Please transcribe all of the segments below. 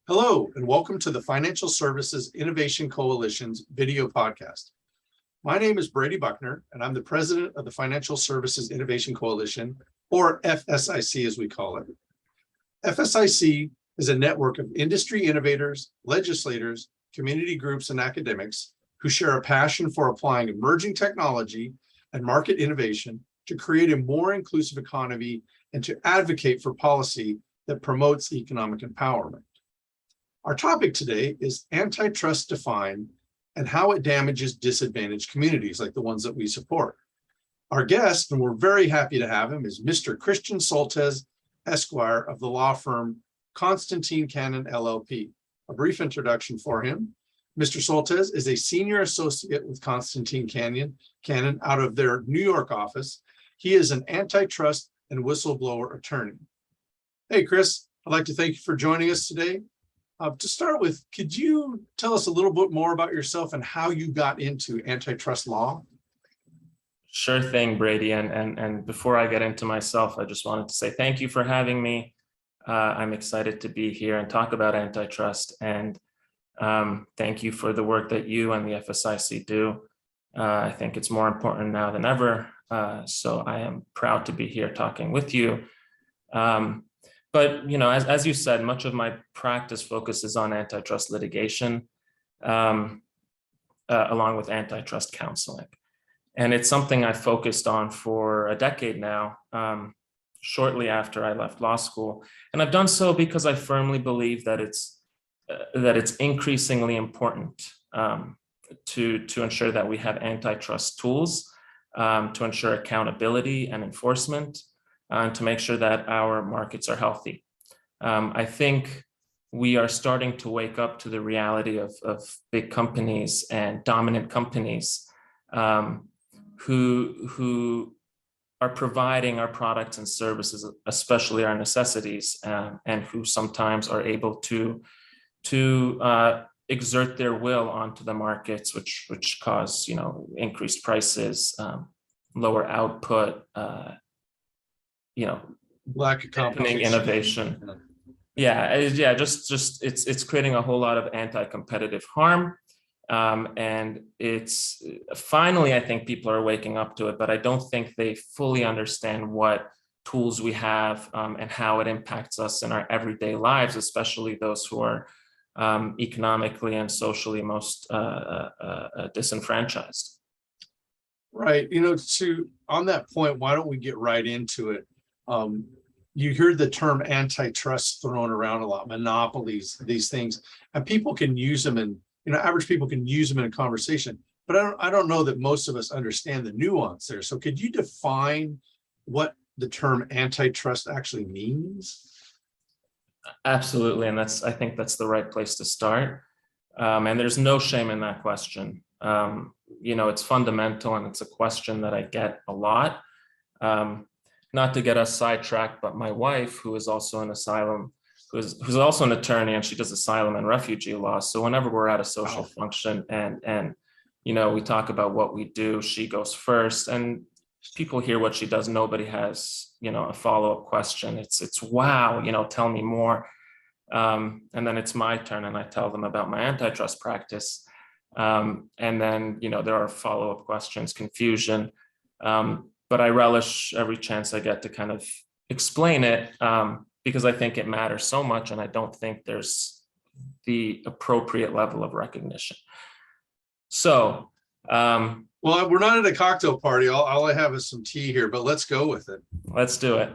Hello, and welcome to the Financial Services Innovation Coalition's video podcast. My name is Brady Buckner, and I'm the president of the Financial Services Innovation Coalition, or FSIC as we call it. FSIC is a network of industry innovators, legislators, community groups, and academics who share a passion for applying emerging technology and market innovation to create a more inclusive economy and to advocate for policy that promotes economic empowerment. Our topic today is antitrust defined and how it damages disadvantaged communities like the ones that we support. Our guest, and we're very happy to have him, is Mr. Kristian Soltes, Esquire of the law firm Constantine Cannon LLP. A brief introduction for him. Mr. Soltes is a senior associate with Constantine Cannon out of their New York office. He is an antitrust and whistleblower attorney. Hey, Chris, I'd like to thank you for joining us today. To start with, could you tell us a little bit more about yourself and how you got into antitrust law? Sure thing, Brady. And before I get into myself, I just wanted to say thank you for having me. I'm excited to be here and talk about antitrust. And thank you for the work that you and the FSIC do. I think it's more important now than ever. So I am proud to be here talking with you. But, you know, as you said, much of my practice focuses on antitrust litigation, along with antitrust counseling. And it's something I focused on for a decade now, shortly after I left law school. And I've done so because I firmly believe that it's increasingly important to ensure that we have antitrust tools, to ensure accountability and enforcement, to make sure that our markets are healthy. I think we are starting to wake up to the reality of big companies and dominant companies who are providing our products and services, especially our necessities, and who sometimes are able to exert their will onto the markets, which cause increased prices, lower output, lack of competition, innovation. Just it's creating a whole lot of anti-competitive harm. And it's finally, I think people are waking up to it, but I don't think they fully understand what tools we have and how it impacts us in our everyday lives, especially those who are economically and socially most disenfranchised. Right. On that point, why don't we get right into it? You hear the term antitrust thrown around a lot, monopolies, these things, and people can use them, and average people can use them in a conversation. But I don't know that most of us understand the nuance there. So could you define what the term antitrust actually means? Absolutely, and I think that's the right place to start. And there's no shame in that question. It's fundamental, and it's a question that I get a lot. Not to get us sidetracked, but my wife, who is also an who's also an attorney, and she does asylum and refugee law. So whenever we're at a social function and we talk about what we do, she goes first, and people hear what she does. Nobody has a follow-up question. It's wow, tell me more. And then it's my turn, and I tell them about my antitrust practice. And then there are follow-up questions, confusion. But I relish every chance I get to kind of explain it because I think it matters so much, and I don't think there's the appropriate level of recognition. So, well, we're not at a cocktail party. All I have is some tea here, but let's go with it. Let's do it.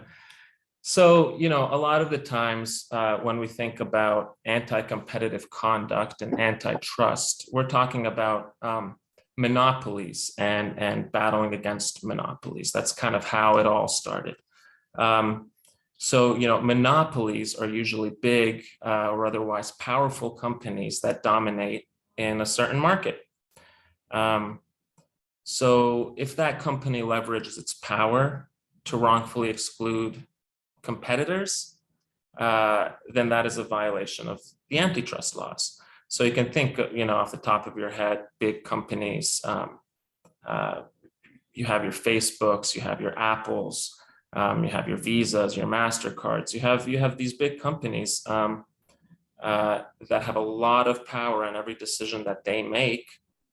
So, a lot of the times when we think about anti-competitive conduct and antitrust, we're talking about monopolies and battling against monopolies. That's kind of how it all started. So monopolies are usually big or otherwise powerful companies that dominate in a certain market. So if that company leverages its power to wrongfully exclude competitors, then that is a violation of the antitrust laws. So you can think, off the top of your head, big companies, you have your Facebooks, you have your Apples, you have your Visas, your MasterCards, you have these big companies that have a lot of power, and every decision that they make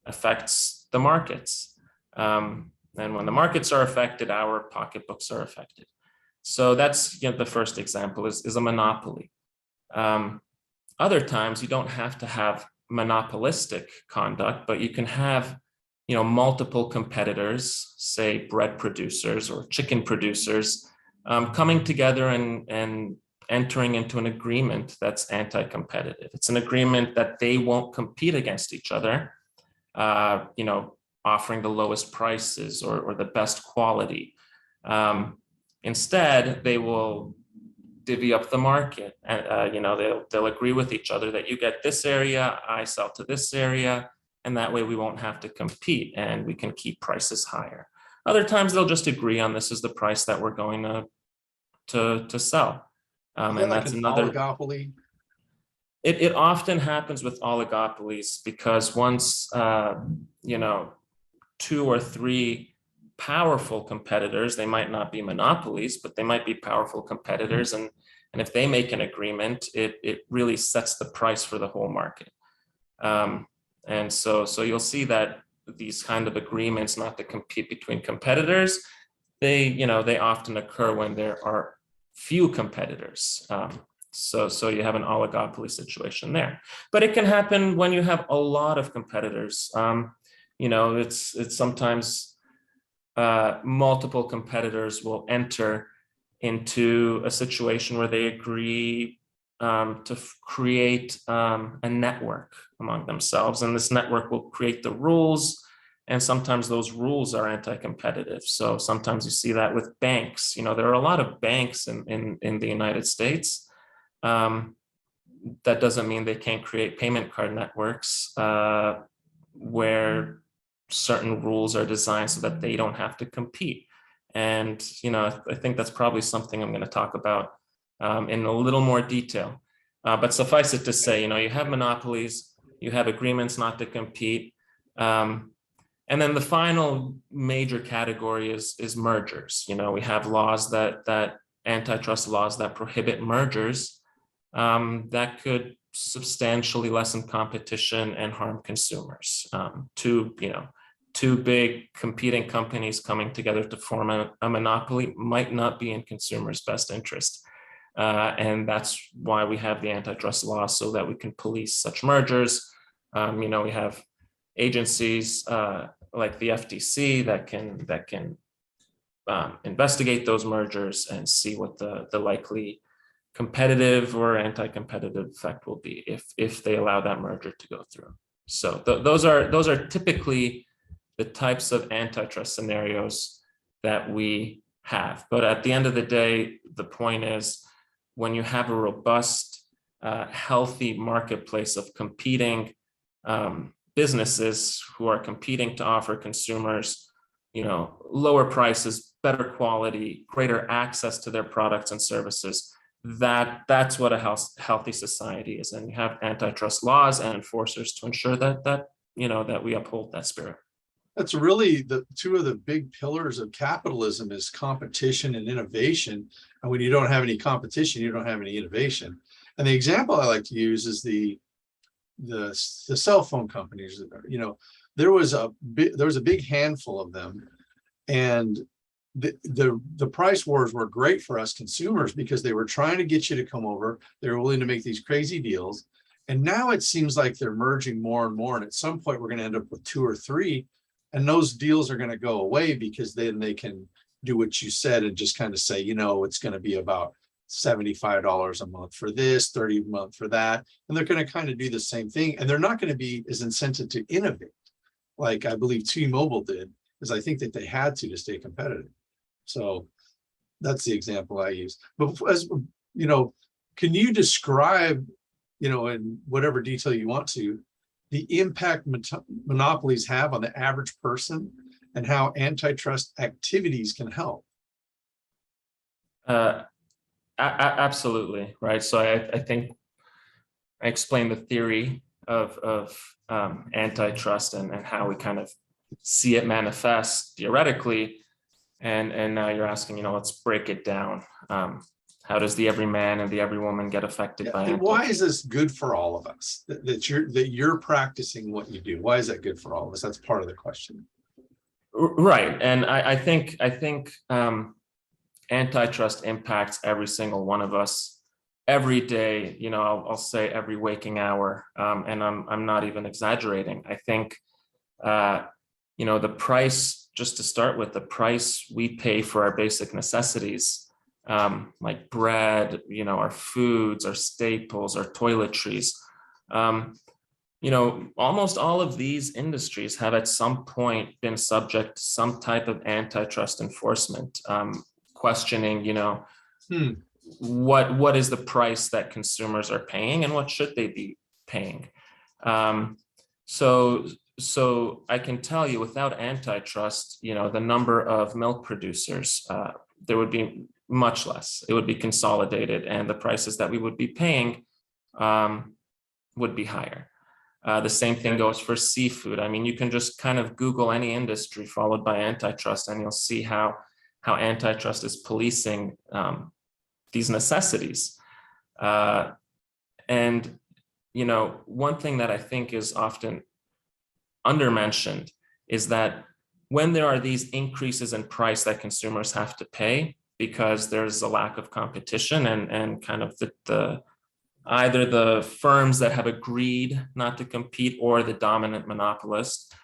affects the markets. And when the markets are affected, our pocketbooks are affected. So that's, the first example is a monopoly. Other times you don't have to have monopolistic conduct, but you can have, multiple competitors, say bread producers or chicken producers, coming together and entering into an agreement that's anti-competitive. It's an agreement that they won't compete against each other, offering the lowest prices or the best quality. Instead, they will divvy up the market, and they'll agree with each other that you get this area, I sell to this area, and that way we won't have to compete and we can keep prices higher. Other times they'll just agree on this is the price that we're going to sell. And like that's an another oligopoly. It often happens with oligopolies because once two or three powerful competitors, they might not be monopolies, but they might be powerful competitors, and if they make an agreement, it really sets the price for the whole market. And so you'll see that these kind of agreements not to compete between competitors, they often occur when there are few competitors. So you have an oligopoly situation there, but it can happen when you have a lot of competitors. It's sometimes multiple competitors will enter into a situation where they agree to create a network among themselves, and this network will create the rules. And sometimes those rules are anti-competitive. So sometimes you see that with banks. There are a lot of banks in the United States. That doesn't mean they can't create payment card networks where certain rules are designed so that they don't have to compete. And, I think that's probably something I'm going to talk about in a little more detail. But suffice it to say, you have monopolies, you have agreements not to compete. And then the final major category is mergers. We have laws that antitrust laws that prohibit mergers that could substantially lessen competition and harm consumers. Two big competing companies coming together to form a monopoly might not be in consumers' best interest. And that's why we have the antitrust law, so that we can police such mergers. We have agencies like the FTC that can investigate those mergers and see what the likely competitive or anti-competitive effect will be if they allow that merger to go through. So those are typically the types of antitrust scenarios that we have. But at the end of the day, the point is, when you have a robust, healthy marketplace of competing businesses who are competing to offer consumers, lower prices, better quality, greater access to their products and services, that's what a healthy society is. And you have antitrust laws and enforcers to ensure that we uphold that spirit. That's really the two of the big pillars of capitalism is competition and innovation. And when you don't have any competition, you don't have any innovation. And the example I like to use is the cell phone companies. There was a big handful of them, and the price wars were great for us consumers because they were trying to get you to come over. They were willing to make these crazy deals. And now it seems like they're merging more and more. And at some point, we're going to end up with two or three. And those deals are going to go away because then they can do what you said and just kind of say, it's going to be about $75 a month for this, $30 a month for that. And they're going to kind of do the same thing. And they're not going to be as incented to innovate, like I believe T-Mobile did, because I think that they had to stay competitive. So that's the example I use. But can you describe, in whatever detail you want to, the impact monopolies have on the average person and how antitrust activities can help? Absolutely, right. So I think I explained the theory of antitrust and how we kind of see it manifest theoretically. And now you're asking, let's break it down. How does the everyman and the everywoman get affected by And why is this good for all of us? That you're practicing what you do? Why is that good for all of us? That's part of the question. Right, and I think antitrust impacts every single one of us every day. You know, I'll say every waking hour, and I'm not even exaggerating. I think you know, the price, just to start with, the price we pay for our basic necessities, like bread, you know, our foods, our staples, our toiletries. You know, almost all of these industries have at some point been subject to some type of antitrust enforcement, questioning, you know, what is the price that consumers are paying and what should they be paying. So I can tell you, without antitrust, you know, the number of milk producers, there would be much less. It would be consolidated, and the prices that we would be paying would be higher. The same thing goes for seafood. I mean, you can just kind of Google any industry followed by antitrust, and you'll see how antitrust is policing these necessities. And, you know, one thing that I think is often undermentioned is that when there are these increases in price that consumers have to pay because there's a lack of competition and kind of the either the firms that have agreed not to compete or the dominant monopolist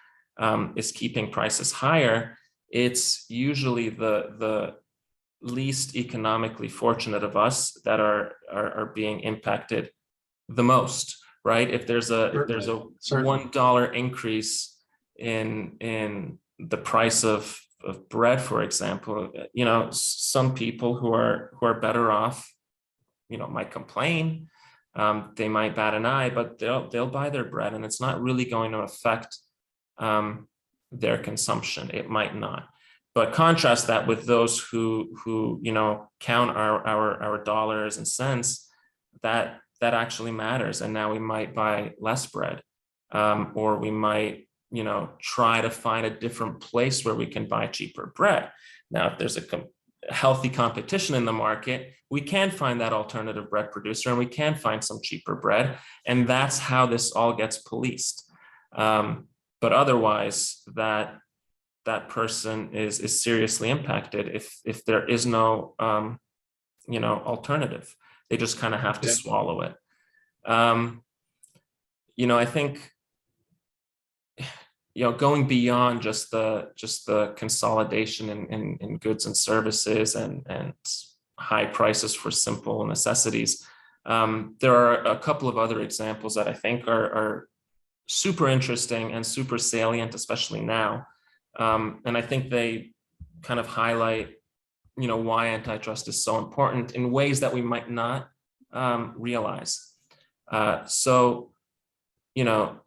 is keeping prices higher, it's usually the least economically fortunate of us that are being impacted the most, right? If there's a $1 increase in the price of bread, for example, you know, some people who are better off, you know, might complain. They might bat an eye, but they'll buy their bread, and it's not really going to affect their consumption. It might not. But contrast that with those who you know, count our dollars and cents, that actually matters. And now we might buy less bread, or we might, you know, try to find a different place where we can buy cheaper bread. Now, if there's a healthy competition in the market, we can find that alternative bread producer, and we can find some cheaper bread, and that's how this all gets policed. But otherwise, that person is seriously impacted if there is no you know, alternative. They just kind of have to swallow it. You know, I think, you know, going beyond just the consolidation in goods and services and high prices for simple necessities, there are a couple of other examples that I think are super interesting and super salient, especially now. And I think they kind of highlight, you know, why antitrust is so important in ways that we might not realize. So, you know,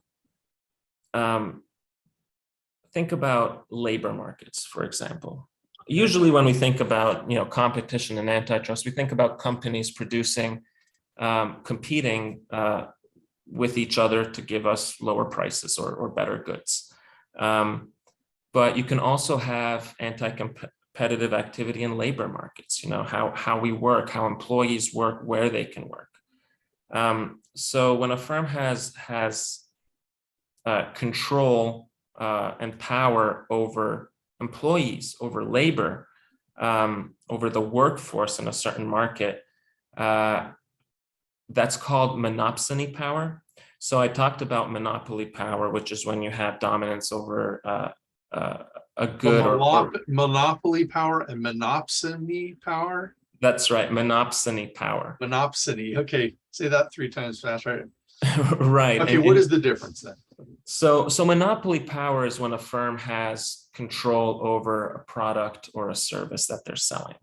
think about labor markets, for example. Usually when we think about, you know, competition and antitrust, we think about companies producing, competing with each other to give us lower prices or better goods. But you can also have anti-competitive activity in labor markets, you know, how we work, how employees work, where they can work. So when a firm has control and power over employees, over labor, over the workforce in a certain market, that's called monopsony power. So I talked about monopoly power, which is when you have dominance over a good or monopoly power and monopsony power. That's right, monopsony power. Monopsony. Okay, say that 3 times fast, right? Right. Okay, what is the difference then? So monopoly power is when a firm has control over a product or a service that they're selling.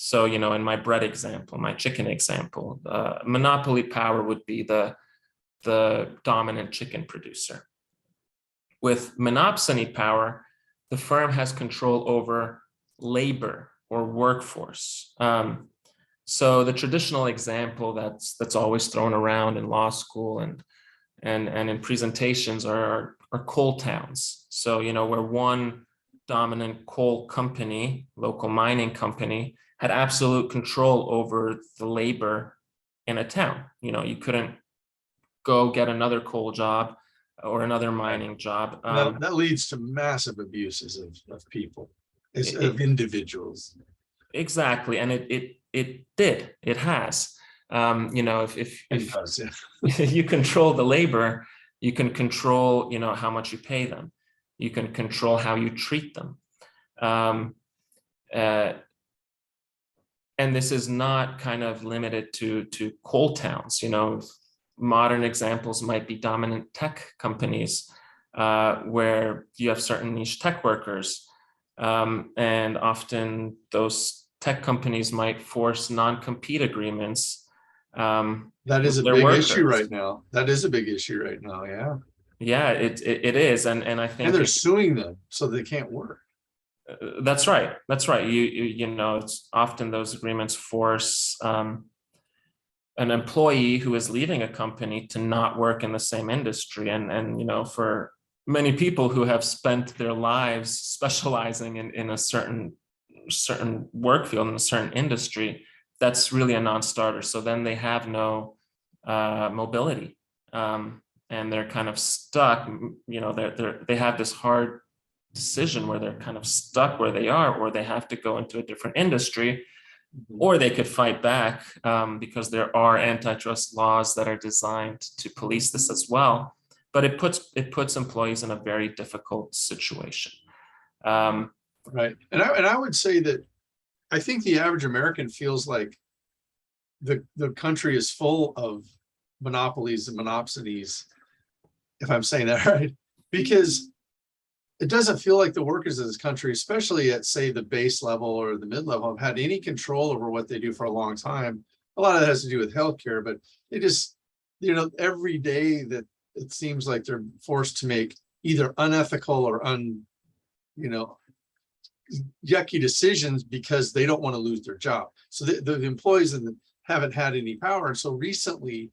So, you know, in my bread example, my chicken example, monopoly power would be the dominant chicken producer. With monopsony power, the firm has control over labor or workforce. So the traditional example that's always thrown around in law school and in presentations are coal towns. So, you know, where one dominant coal company, local mining company, had absolute control over the labor in a town. You couldn't go get another coal job or another mining job. That leads to massive abuses of people, of individuals. Exactly, and it has. If Does, you control the labor, you can control how much you pay them, you can control how you treat them, and this is not kind of limited to coal towns. Modern examples might be dominant tech companies, where you have certain niche tech workers, and often those tech companies might force non-compete agreements. that is a big issue right now. Yeah. Yeah, it is, and I think they're suing them so they can't work. That's right. It's often those agreements force an employee who is leaving a company to not work in the same industry, and for many people who have spent their lives specializing in a certain work field, in a certain industry, that's really a non-starter. So then they have no mobility, and they're kind of stuck. They have this hard decision where they're kind of stuck where they are, or they have to go into a different industry, or they could fight back, because there are antitrust laws that are designed to police this as well. But it puts employees in a very difficult situation. Right, and I would say that I think the average American feels like the country is full of monopolies and monopsonies, if I'm saying that right, because it doesn't feel like the workers of this country, especially at, say, the base level or the mid-level, have had any control over what they do for a long time. A lot of that has to do with healthcare, but they just, every day that it seems like they're forced to make either unethical or yucky decisions because they don't want to lose their job. So the employees haven't had any power. And so recently,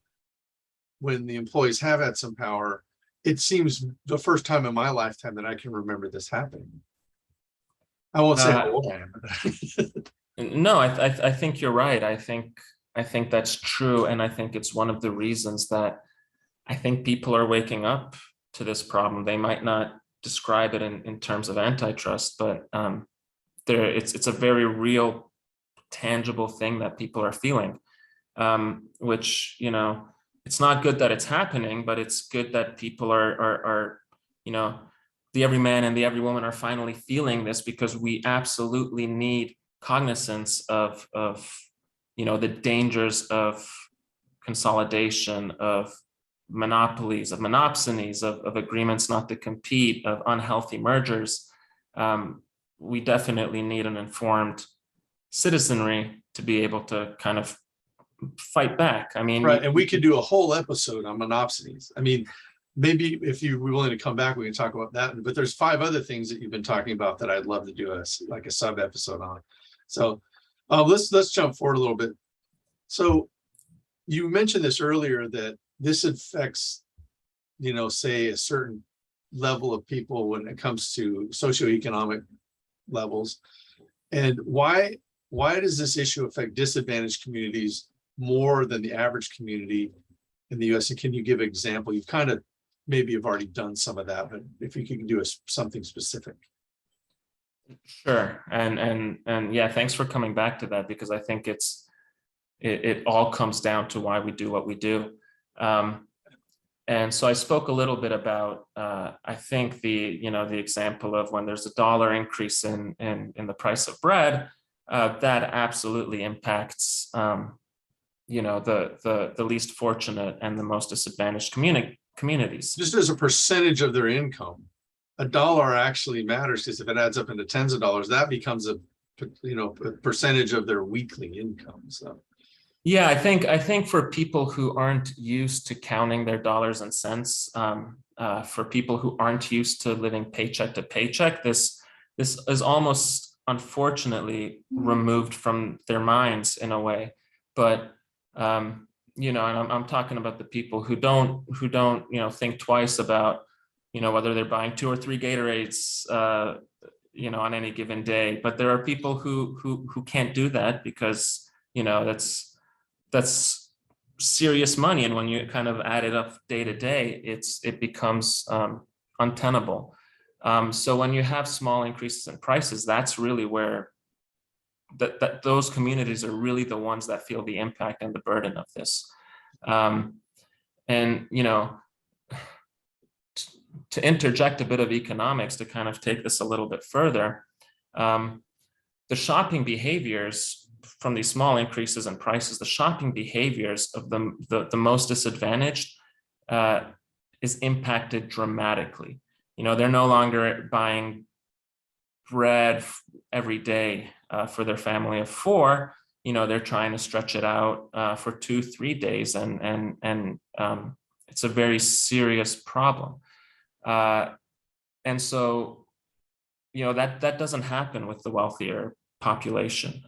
when the employees have had some power, it seems the first time in my lifetime that I can remember this happening. I won't say how old I am. No, I think you're right. I think that's true, and I think it's one of the reasons that I think people are waking up to this problem. They might not describe it in terms of antitrust, but it's a very real, tangible thing that people are feeling, which it's not good that it's happening, but it's good that people are the every man and the every woman are finally feeling this, because we absolutely need cognizance of the dangers of consolidation, of monopolies, of monopsonies, of agreements not to compete, of unhealthy mergers. We definitely need an informed citizenry to be able to kind of fight back. I mean, right, and we could do a whole episode on monopsonies. I mean, maybe if you're willing to come back, we can talk about that. But there's 5 other things that you've been talking about that I'd love to do a sub episode on. So let's jump forward a little bit. So you mentioned this earlier, that this affects, say, a certain level of people when it comes to socioeconomic levels. And why does this issue affect disadvantaged communities more than the average community in the US? And can you give an example? You've kind of maybe have already done some of that, but if you can do something specific. Sure. And yeah, thanks for coming back to that, because I think it all comes down to why we do what we do. And so I spoke a little bit about, I think the example of when there's $1 increase in the price of bread, that absolutely impacts, the least fortunate and the most disadvantaged communities. Just as a percentage of their income, $1 actually matters, because if it adds up into tens of dollars, that becomes a percentage of their weekly income. So yeah, I think for people who aren't used to counting their dollars and cents, for people who aren't used to living paycheck to paycheck, this is almost unfortunately removed from their minds in a way. But and I'm talking about the people who don't think twice about whether they're buying 2 or 3 Gatorades on any given day. But there are people who can't do that because, that's serious money. And when you kind of add it up day to day, it becomes untenable. So when you have small increases in prices, that's really where that those communities are really the ones that feel the impact and the burden of this. And, to interject a bit of economics to kind of take this a little bit further, the shopping behaviors from these small increases in prices, the shopping behaviors of the most disadvantaged is impacted dramatically. They're no longer buying bread every day for their family of four. They're trying to stretch it out for 2-3 days, and it's a very serious problem. And so, that doesn't happen with the wealthier population.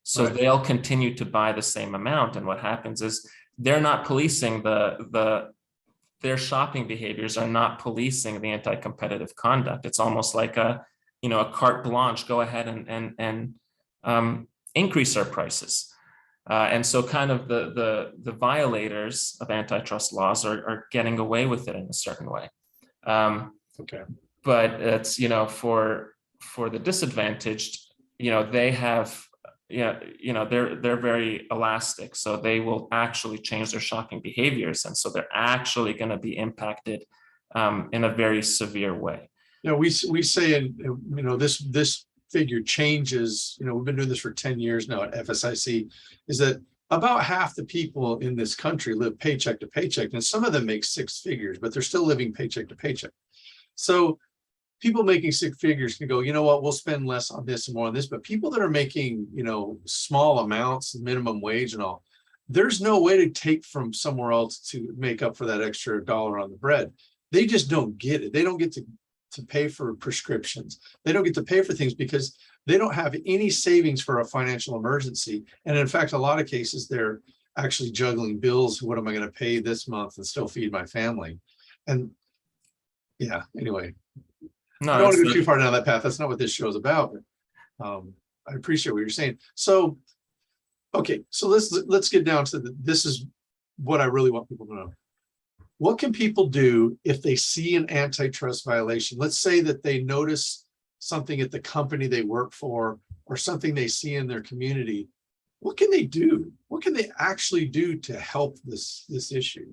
So Right. they'll continue to buy the same amount. And what happens is they're not policing their shopping behaviors are not policing the anti-competitive conduct. It's almost like a carte blanche, go ahead and increase our prices. And so kind of the violators of antitrust laws are getting away with it in a certain way. Okay. But it's, for the disadvantaged, they have, they're very elastic. So they will actually change their shopping behaviors. And so they're actually going to be impacted in a very severe way. We say, this figure changes, we've been doing this for 10 years now at FSIC, is that about half the people in this country live paycheck to paycheck, and some of them make 6 figures, but they're still living paycheck to paycheck. So people making 6 figures can go, we'll spend less on this and more on this, but people that are making, small amounts, minimum wage and all, there's no way to take from somewhere else to make up for that extra dollar on the bread. They just don't get it. They don't get to pay for prescriptions. They don't get to pay for things because they don't have any savings for a financial emergency. And in fact, a lot of cases, they're actually juggling bills. What am I going to pay this month and still feed my family? And yeah, anyway, No, I don't want to go too far down that path. That's not what this show is about. But I appreciate what you're saying. So, okay, so let's get down to this is what I really want people to know. What can people do if they see an antitrust violation? Let's say that they notice something at the company they work for or something they see in their community. What can they do? What can they actually do to help this issue?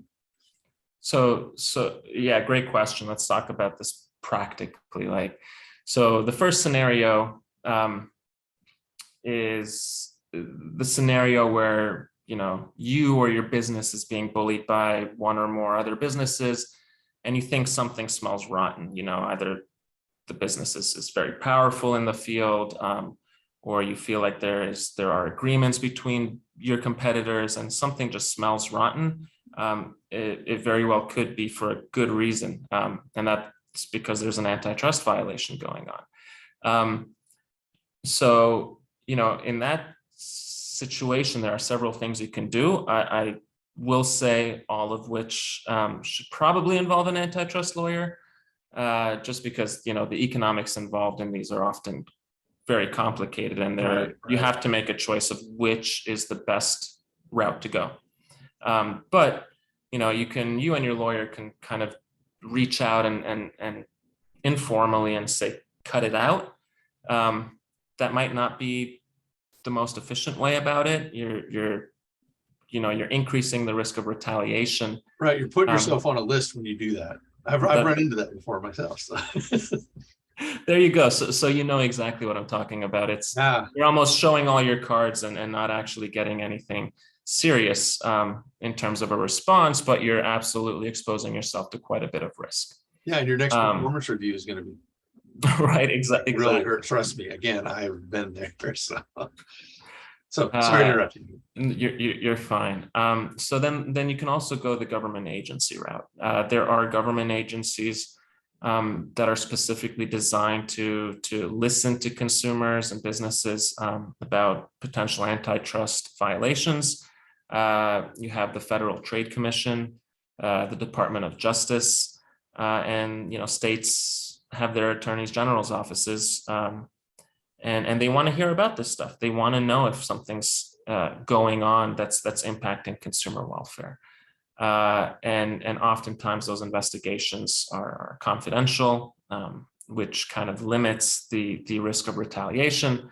So yeah, great question. Let's talk about this practically. So the first scenario is the scenario where you or your business is being bullied by one or more other businesses, and you think something smells rotten. Either the business is very powerful in the field, or you feel like there are agreements between your competitors, and something just smells rotten. It very well could be for a good reason, and that's because there's an antitrust violation going on. So in that situation, there are several things you can do. I will say all of which should probably involve an antitrust lawyer, just because the economics involved in these are often very complicated, and Right. You have to make a choice of which is the best route to go. But you and your lawyer can kind of reach out and informally and say, cut it out. That might not be the most efficient way about it. You're increasing the risk of retaliation. Right. You're putting yourself on a list when you do that. I've run into that before myself. So. There you go. So exactly what I'm talking about. You're almost showing all your cards and not actually getting anything serious in terms of a response, but you're absolutely exposing yourself to quite a bit of risk. Yeah, and your next performance review is going to be right. Exactly. Really hurt. Trust me. Again, I've been there. So sorry to interrupt you. You're fine. So then you can also go the government agency route. There are government agencies that are specifically designed to listen to consumers and businesses about potential antitrust violations. You have the Federal Trade Commission, the Department of Justice, and states have their attorneys general's offices, and they want to hear about this stuff. They want to know if something's going on that's impacting consumer welfare. And oftentimes those investigations are confidential, which kind of limits the risk of retaliation.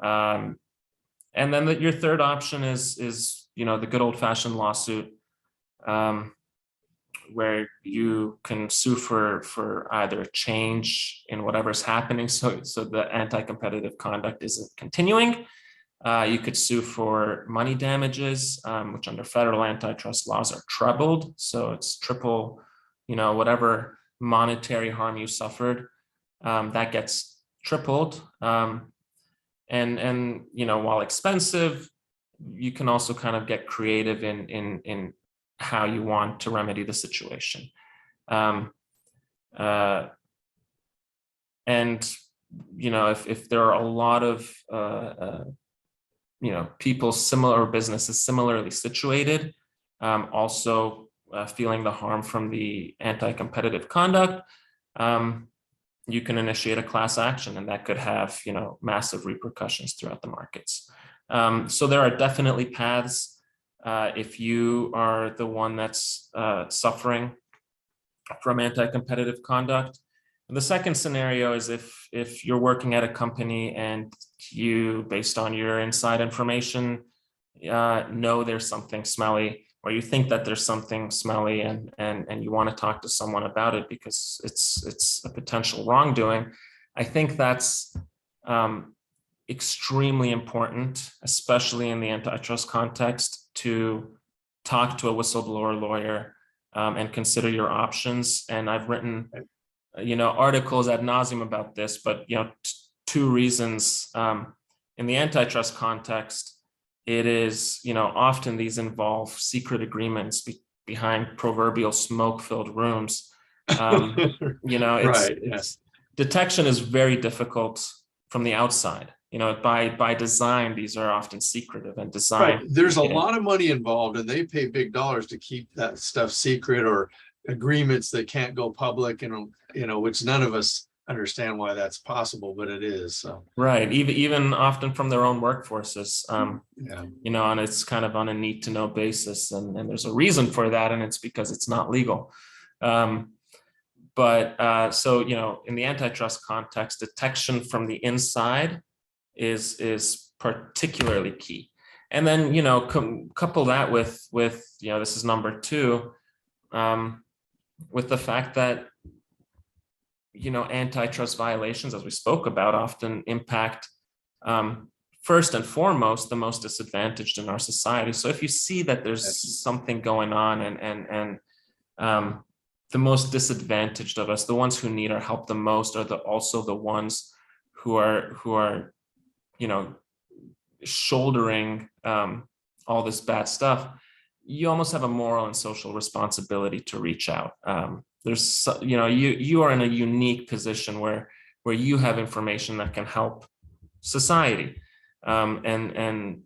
And then your third option is the good old-fashioned lawsuit, where you can sue for either a change in whatever's happening, so the anti-competitive conduct isn't continuing. You could sue for money damages, which under federal antitrust laws are trebled, so it's triple, whatever monetary harm you suffered, that gets tripled. And while expensive, you can also kind of get creative in how you want to remedy the situation. And if there are a lot of people similar, or businesses similarly situated, also feeling the harm from the anti-competitive conduct, you can initiate a class action, and that could have massive repercussions throughout the markets. So there are definitely paths. If you are the one that's suffering from anti-competitive conduct. And the second scenario is if you're working at a company and you, based on your inside information, know there's something smelly, or you think that there's something smelly, and you want to talk to someone about it because it's a potential wrongdoing. I think that's extremely important, especially in the antitrust context, to talk to a whistleblower lawyer and consider your options. And I've written, articles ad nauseum about this, but two reasons. In the antitrust context, it is, often these involve secret agreements behind proverbial smoke-filled rooms. Detection is very difficult from the outside. By design, these are often secretive and designed. Right. There's a lot of money involved, and they pay big dollars to keep that stuff secret, or agreements that can't go public, which none of us understand why that's possible, but it is. So. Right. Even often from their own workforces, and it's kind of on a need to know basis. And there's a reason for that. And it's because it's not legal. So, in the antitrust context, detection from the inside is particularly key. And then, couple that with this is number two, with the fact that, antitrust violations, as we spoke about, often impact, first and foremost, the most disadvantaged in our society. So if you see that there's something going on and the most disadvantaged of us, the ones who need our help the most, are also the ones who are shouldering all this bad stuff, you almost have a moral and social responsibility to reach out. There's, you are in a unique position where you have information that can help society, and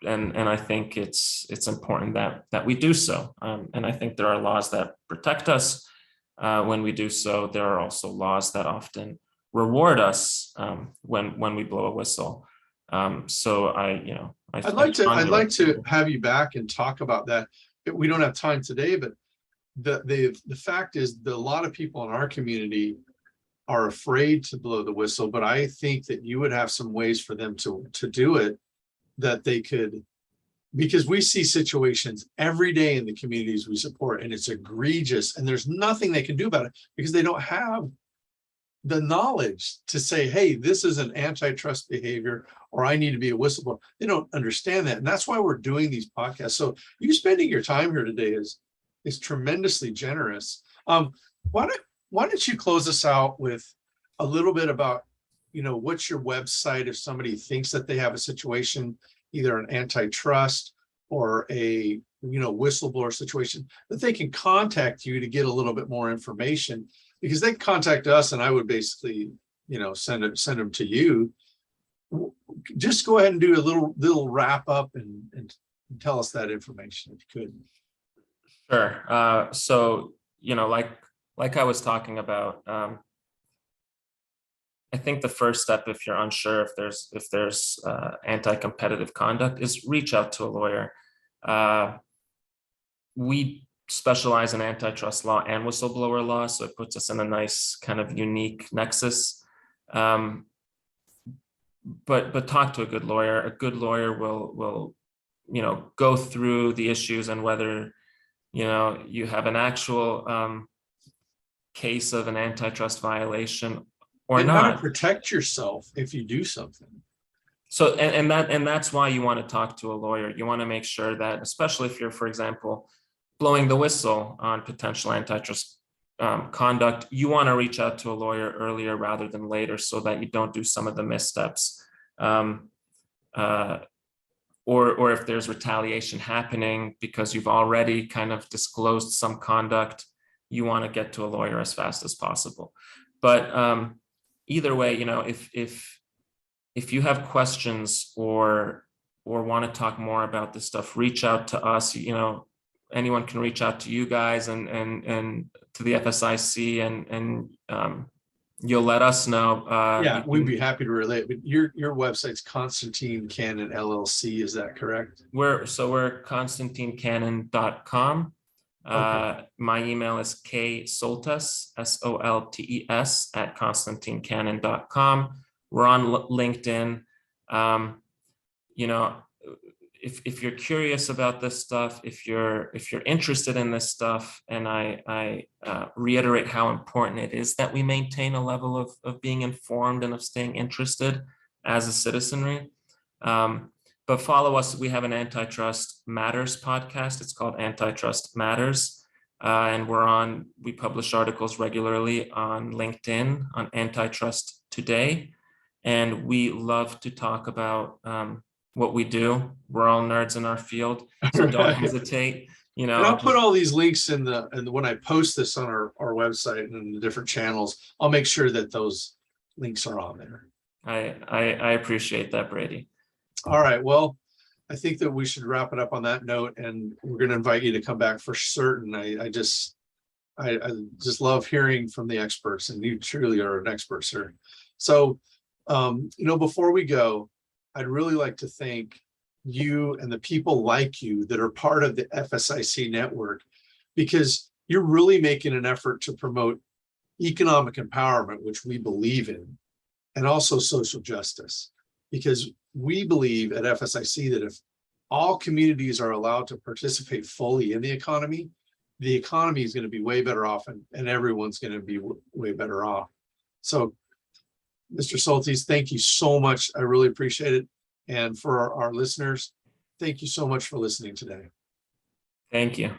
I think it's important that we do so. And I think there are laws that protect us when we do so. There are also laws that often reward us when we blow a whistle. So I'd like to have you back and talk about that. We don't have time today, but the fact is that a lot of people in our community are afraid to blow the whistle, but I think that you would have some ways for them to do it, that they could, because we see situations every day in the communities we support, and it's egregious, and there's nothing they can do about it because they don't have the knowledge to say, hey, this is an antitrust behavior, or I need to be a whistleblower. They don't understand that. And that's why we're doing these podcasts. So you spending your time here today is tremendously generous. Why don't you close us out with a little bit about, what's your website if somebody thinks that they have a situation, either an antitrust or a, whistleblower situation, that they can contact you to get a little bit more information, because they contact us and I would basically, send them to you. Just go ahead and do a little wrap up and tell us that information if you could. Sure. So, like I was talking about, I think the first step, if you're unsure if there's anti-competitive conduct, is reach out to a lawyer. We specialize in antitrust law and whistleblower law, so it puts us in a nice kind of unique nexus. But talk to a good lawyer. A good lawyer will go through the issues and whether you have an actual case of an antitrust violation or and how to not. protect yourself if you do something. So and that's why you want to talk to a lawyer. You want to make sure that, especially if you're, for example, blowing the whistle on potential antitrust conduct, you want to reach out to a lawyer earlier rather than later so that you don't do some of the missteps. Or if there's retaliation happening because you've already kind of disclosed some conduct, you want to get to a lawyer as fast as possible. But either way, if you have questions or want to talk more about this stuff, reach out to us. Anyone can reach out to you guys and to the FSIC and you'll let us know. Yeah, we'd be happy to relate. But your website's Constantine Cannon LLC, is that correct? We're ConstantineCannon.com. Okay. My email is ksoltes, SOLTES @ConstantineCannon.com. We're on LinkedIn. If you're curious about this stuff, if you're interested in this stuff, and I reiterate how important it is that we maintain a level of being informed and of staying interested as a citizenry. But follow us. We have an Antitrust Matters podcast. It's called Antitrust Matters. And we publish articles regularly on LinkedIn, on Antitrust Today. And we love to talk about what we do. We're all nerds in our field, so don't hesitate. And I'll put all these links in when I post this on our website and the different channels, I'll make sure that those links are on there. I appreciate that, Brady. All right. Well, I think that we should wrap it up on that note, and we're going to invite you to come back for certain. I just love hearing from the experts, and you truly are an expert, sir. So, before we go, I'd really like to thank you and the people like you that are part of the FSIC network, because you're really making an effort to promote economic empowerment, which we believe in, and also social justice, because we believe at FSIC that if all communities are allowed to participate fully in the economy is going to be way better off, and everyone's going to be way better off. So, Mr. Soltes, thank you so much. I really appreciate it. And for our listeners, thank you so much for listening today. Thank you.